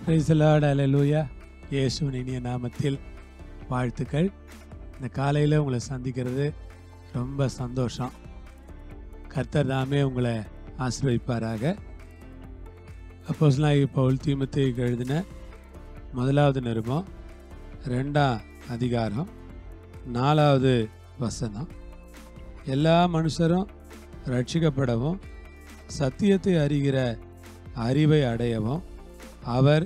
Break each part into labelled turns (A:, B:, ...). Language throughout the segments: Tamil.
A: பிரைஸ் தி லார்ட், அல்லேலூயா. இயேசுவின் இனிய நாமத்தில் வாழ்த்துக்கள். இந்த காலையில் உங்களை சந்திக்கிறது ரொம்ப சந்தோஷம். கர்த்தர் தாமே உங்களை ஆசீர்வதிப்பாராக. அப்போஸ்தலனாகிய பவுல் தீமோத்தேயுக்கு எழுதின முதலாவது நிருபம் 2ஆம் அதிகாரம் 4வது வசனம். எல்லா மனுஷரும் ரட்சிக்கப்படவும் சத்தியத்தை அறிகிற அறிவை அடையவும் அவர்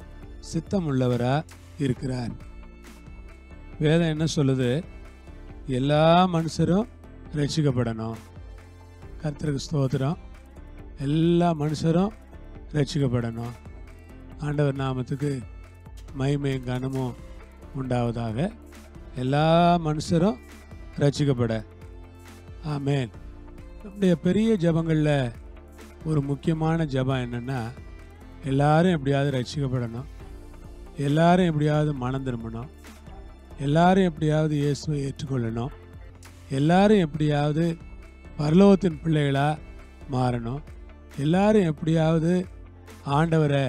A: சித்தமுள்ளவராக இருக்கிறார். வேதம் என்ன சொல்லுது? எல்லா மனுஷரும் ரட்சிக்கப்படணும். கர்த்தருக்கு ஸ்தோத்திரம். எல்லா மனுஷரும் ரட்சிக்கப்படணும். ஆண்டவர் நாமத்துக்கு மகிமையும் கனமும் உண்டாவதாக. எல்லா மனுஷரும் ரட்சிக்கப்பட. ஆமென். நம்முடைய பெரிய ஜெபங்களில் ஒரு முக்கியமான ஜெபம் என்னென்னா, எல்லாரும் எப்படியாவது ரட்சிக்கப்படணும், எல்லாரும் எப்படியாவது மனம் திரும்பணும், எல்லாரும் எப்படியாவது இயேசுவை ஏற்றுக்கொள்ளணும், எல்லாரும் எப்படியாவது பரலோகத்தின் பிள்ளைகளாக மாறணும், எல்லாரும் எப்படியாவது ஆண்டவரை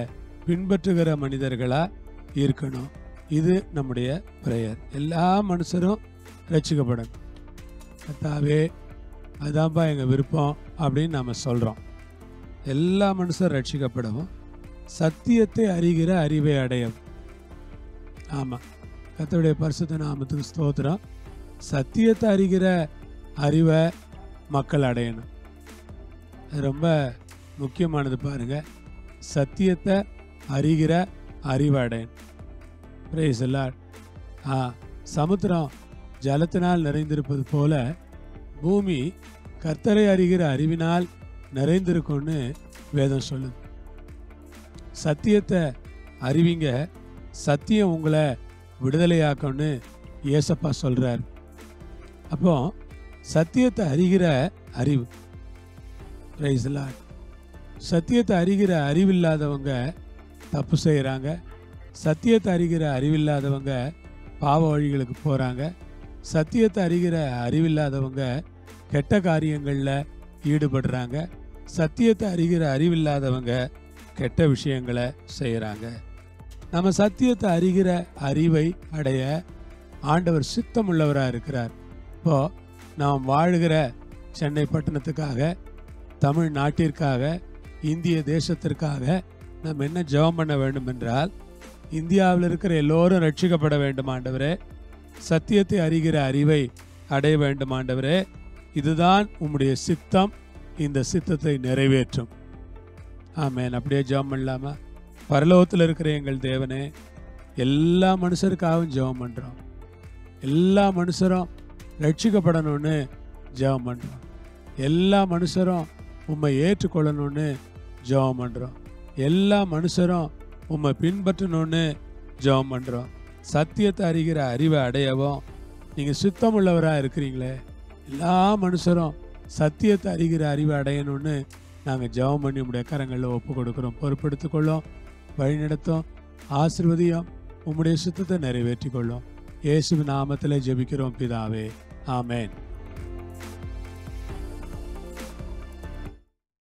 A: பின்பற்றுகிற மனிதர்களாக இருக்கணும். இது நம்முடைய பிரேயர். எல்லா மனுஷரும் ரட்சிக்கப்படணும். கர்த்தாவே, அதுதான்ப்பா எங்கள் விருப்பம் அப்படின்னு நம்ம சொல்கிறோம். எல்லா மனுஷரும் ரட்சிக்கப்படவும் சத்தியத்தை அறிகிற அறிவை அடையும். ஆமாம், கர்த்தருடைய பரிசுத்த நாமத்துக்கு ஸ்தோத்திரம். சத்தியத்தை அறிகிற அறிவை மக்கள் அடையணும். அது ரொம்ப முக்கியமானது. பாருங்க, சத்தியத்தை அறிகிற அறிவை அடையணும். Praise the Lord. சமுத்திரம் ஜலத்தினால் நிறைந்திருப்பது போல பூமி கர்த்தரை அறிகிற அறிவினால் நிறைந்திருக்கும்னு வேதம் சொல்லுது. சத்தியத்தை அறிவிங்க, சத்தியம் உங்களை விடுதலையாக்கும்னு இயேசப்பா சொல்கிறார். அப்போ சத்தியத்தை அறிகிற அறிவு. Praise the Lord. சத்தியத்தை அறிகிற அறிவில்லாதவங்க தப்பு செய்கிறாங்க. சத்தியத்தை அறிகிற அறிவில்லாதவங்க பாவ வழிகளுக்கு போகிறாங்க. சத்தியத்தை அறிகிற அறிவில்லாதவங்க கெட்ட காரியங்களில் ஈடுபடுறாங்க. சத்தியத்தை அறிகிற அறிவில்லாதவங்க கெட்ட விஷயங்களை செய்கிறாங்க. நம்ம சத்தியத்தை அறிகிற அறிவை அடைய ஆண்டவர் சித்தமுள்ளவராக இருக்கிறார். இப்போது நாம் வாழுகிற சென்னை பட்டணத்துக்காக, தமிழ்நாட்டிற்காக, இந்திய தேசத்திற்காக நம்ம என்ன ஜெபம் பண்ண வேண்டும் என்றால், இந்தியாவில் இருக்கிற எல்லோரும் ரட்சிக்கப்பட வேண்டும் ஆண்டவரே. சத்தியத்தை அறிகிற அறிவை அடைய வேண்டும் ஆண்டவரே. இதுதான் உம்முடைய சித்தம். இந்த சித்தத்தை நிறைவேற்றும். ஆமென். அப்படியே ஜெபம் பண்ணலாமா? பரலோகத்தில் இருக்கிற எங்கள் தேவனே, எல்லா மனுஷருக்காகவும் ஜெபம் பண்ணுறோம். எல்லா மனுஷரும் ரட்சிக்கப்படணும்னு ஜெபம் பண்ணுறோம். எல்லா மனுஷரும் உம்மை ஏற்றுக்கொள்ளணும்னு ஜெபம் பண்ணுறோம். எல்லா மனுஷரும் உம்மை பின்பற்றணும்னு ஜெபம் பண்ணுறோம். சத்தியத்தை அறிகிற அறிவை அடையவும் நீங்கள் சித்தமுள்ளவராக இருக்கிறீங்களே. எல்லா மனுஷரும் சத்தியத்தை அறிகிற அறிவை அடையணும்னு நாங்கள் ஜெபம் பண்ணி உம்முடைய கரங்களில் ஒப்பு கொடுக்குறோம். பொறுப்பெடுத்துக்கொள்ளும், வழிநடத்தும், ஆசீர்வதியும், உம்முடைய சித்தத்தை நிறைவேற்றிக்கொள்ளும். இயேசுவின் நாமத்தில் ஜெபிக்கிறோம் பிதாவே. ஆமென்.